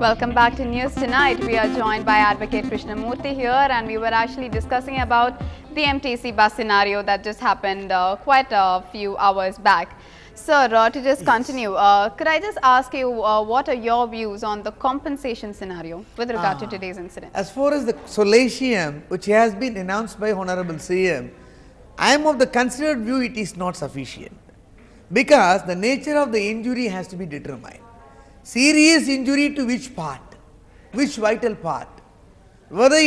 Welcome back to News Tonight. We are joined by Advocate Krishnamurthy here, and we were actually discussing about the MTC bus scenario that just happened quite a few hours back. Sir, to just continue, could I just ask you what are your views on the compensation scenario with regard to today's incident? As far as the solatium, which has been announced by Honorable CM, I am of the considered view it is not sufficient, because the nature of the injury has to be determined. Serious injury to which part, which vital part, whether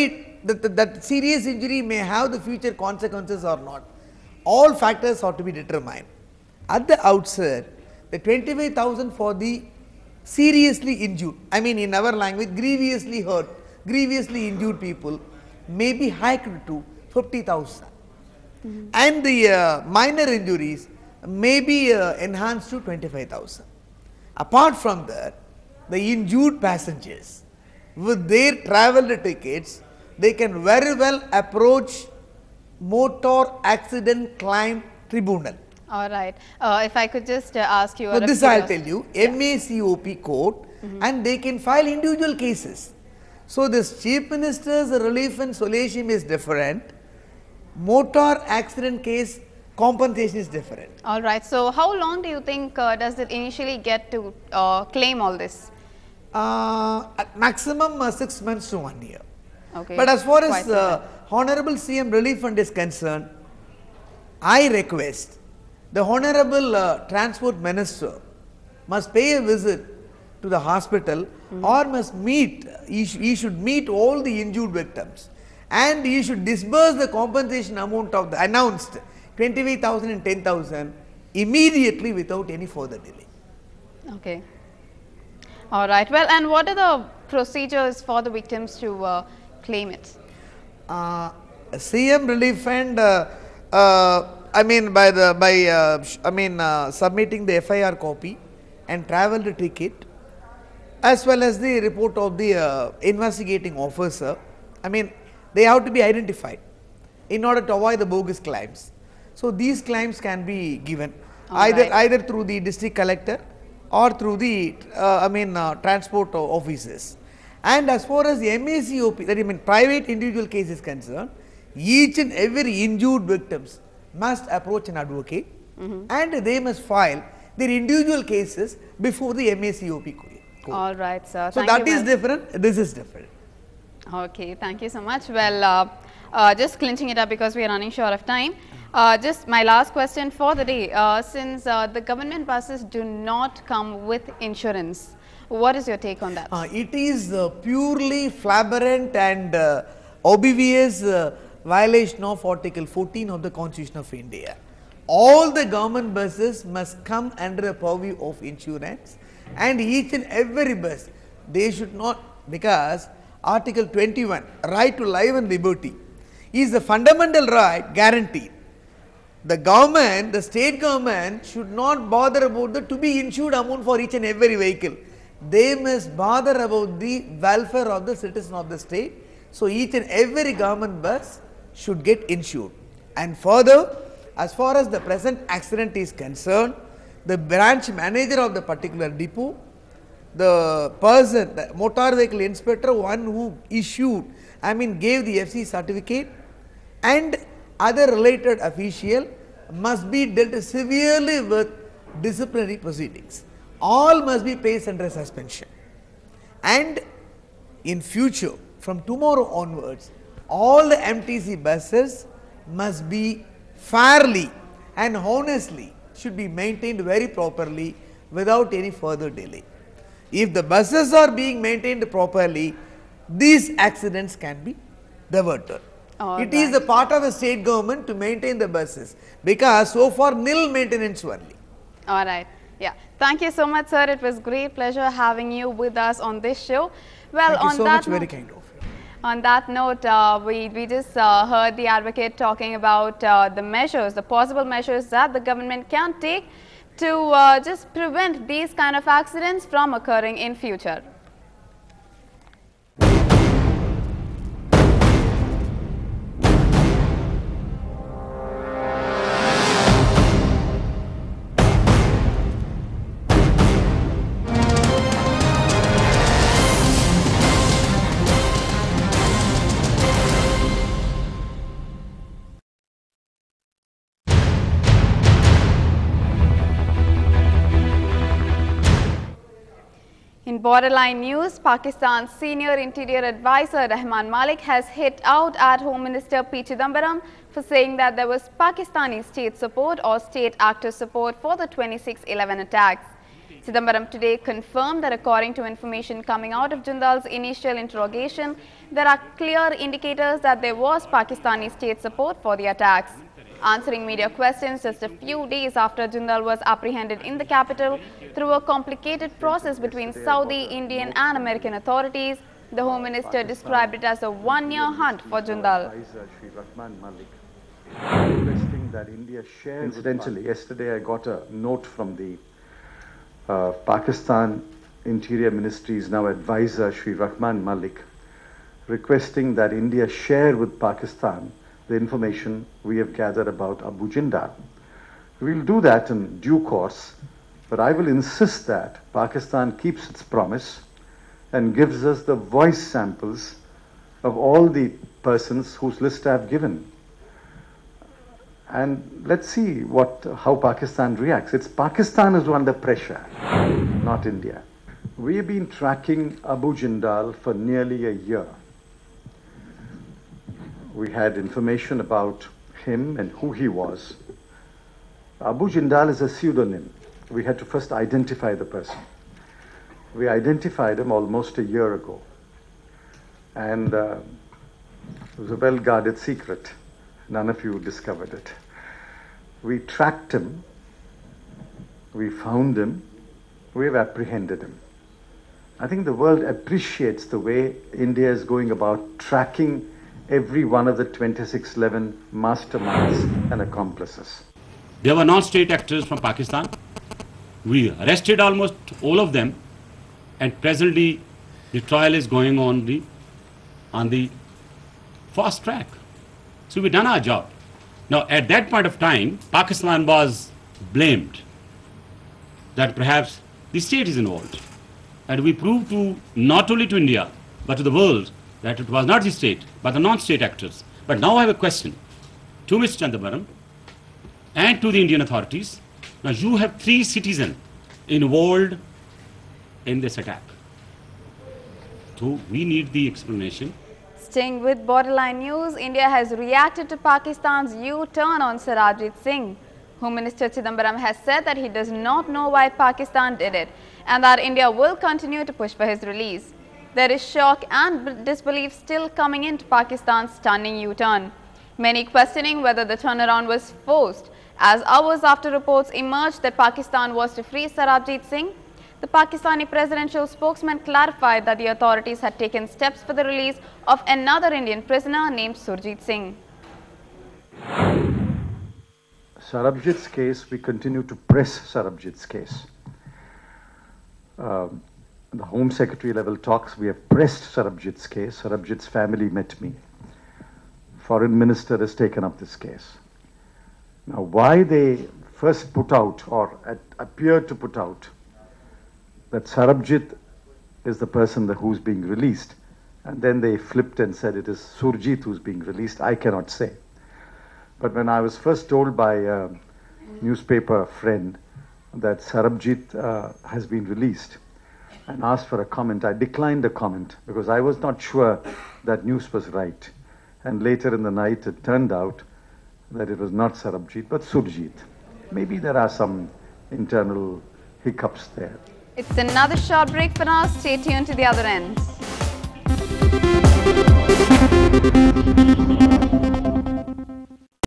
that serious injury may have the future consequences or not, all factors are to be determined. At the outset, the 25,000 for the seriously injured, I mean in our language grievously hurt, grievously injured people may be hiked to 50,000, and the minor injuries may be enhanced to 25,000. Apart from that, the injured passengers with their travel tickets, they can very well approach motor accident claim tribunal. All right. If I could just ask you. So this I will tell you, MACOP court, and they can file individual cases. So this Chief Minister's relief and solatium is different. Motor accident case compensation is different. All right. So how long do you think does it initially get to claim all this? At maximum 6 months to 1 year. Okay. But as far as Honorable CM Relief Fund is concerned, I request the Honorable Transport Minister must pay a visit to the hospital, or must meet, he should meet all the injured victims, and he should disburse the compensation amount of the announced 25,000 and 10,000 immediately without any further delay. Okay. All right. Well, and what are the procedures for the victims to claim it? CM Relief Fund, I mean submitting the FIR copy and travel ticket, as well as the report of the investigating officer. I mean, they have to be identified in order to avoid the bogus claims. So these claims can be given either through the district collector or through the transport offices. And as far as the MACOP, that is private individual case is concerned, each and every injured victims must approach an advocate, and they must file their individual cases before the MACOP court. All right, sir. So that is different, this is different. Okay, thank you so much. Well, just clinching it up because we are running short of time. Just my last question for the day, since the government buses do not come with insurance, what is your take on that? It is purely flagrant and obvious violation of Article 14 of the Constitution of India. All the government buses must come under a purview of insurance, and each and every bus, they should not, because Article 21, right to life and liberty, is the fundamental right guaranteed. The government, the state government should not bother about the to be insured amount for each and every vehicle. They must bother about the welfare of the citizen of the state. So each and every government bus should get insured. And further, as far as the present accident is concerned, the branch manager of the particular depot, the person, the motor vehicle inspector, one who issued, gave the FC certificate, and other related official must be dealt severely with disciplinary proceedings. All must be placed under suspension. And in future, from tomorrow onwards, all the MTC buses must be fairly and honestly should be maintained very properly without any further delay. If the buses are being maintained properly, these accidents can be diverted. It is the part of the state government to maintain the buses, because so far nil maintenance only. All right. Yeah. Thank you so much, sir. It was great pleasure having you with us on this show. Well, thank you so much, very kind of you. On that note, we just heard the advocate talking about the measures, the possible measures that the government can take to just prevent these kind of accidents from occurring in future. In borderline news, Pakistan's senior interior advisor Rahman Malik has hit out at Home Minister P. Chidambaram for saying that there was Pakistani state support or state actor support for the 26/11 attacks. Chidambaram today confirmed that according to information coming out of Jindal's initial interrogation, there are clear indicators that there was Pakistani state support for the attacks. Answering media questions just a few days after Jindal was apprehended in the capital through a complicated process between Saudi, Indian and American authorities, the Home Minister described it as a one-year hunt for Jindal. Incidentally, yesterday I got a note from the Pakistan Interior Ministry's now advisor Shri Rahman Malik requesting that India share with Pakistan the information we have gathered about Abu Jindal. We will do that in due course, but I will insist that Pakistan keeps its promise and gives us the voice samples of all the persons whose list I have given. And let's see how Pakistan reacts. It's Pakistan is under pressure, not India. We've been tracking Abu Jindal for nearly a year. We had information about him and who he was. Abu Jindal is a pseudonym. We had to first identify the person. We identified him almost a year ago. And it was a well-guarded secret. None of you discovered it. We tracked him. We found him. We have apprehended him. I think the world appreciates the way India is going about tracking every one of the 26/11 masterminds and accomplices. There were non-state actors from Pakistan. We arrested almost all of them, and presently the trial is going on the fast track. So we've done our job. Now at that point of time, Pakistan was blamed that perhaps the state is involved. And we proved to not only to India, but to the world that it was not the state, but the non-state actors. But now I have a question to Mr. Chidambaram and to the Indian authorities. Now you have 3 citizens involved in this attack. So we need the explanation. Staying with borderline news, India has reacted to Pakistan's U-turn on Sarabjit Singh. Home Minister Chidambaram has said that he does not know why Pakistan did it and that India will continue to push for his release. There is shock and disbelief still coming into Pakistan's stunning U-turn. Many questioning whether the turnaround was forced, as hours after reports emerged that Pakistan was to free Sarabjit Singh. The Pakistani presidential spokesman clarified that the authorities had taken steps for the release of another Indian prisoner named Surjit Singh. Sarabjit's case, we continue to press Sarabjit's case. The Home Secretary level talks, we have pressed Sarabjit's case. Sarabjit's family met me. Foreign Minister has taken up this case. Now, why they first put out or appeared to put out that Sarabjit is the person who's being released, and then they flipped and said it is Surjit who's being released, I cannot say. But when I was first told by a newspaper friend that Sarabjit has been released and asked for a comment, I declined the comment because I was not sure that news was right. And later in the night it turned out that it was not Sarabjit but Surjit. Maybe there are some internal hiccups there. It's another short break for now. Stay tuned to the other end.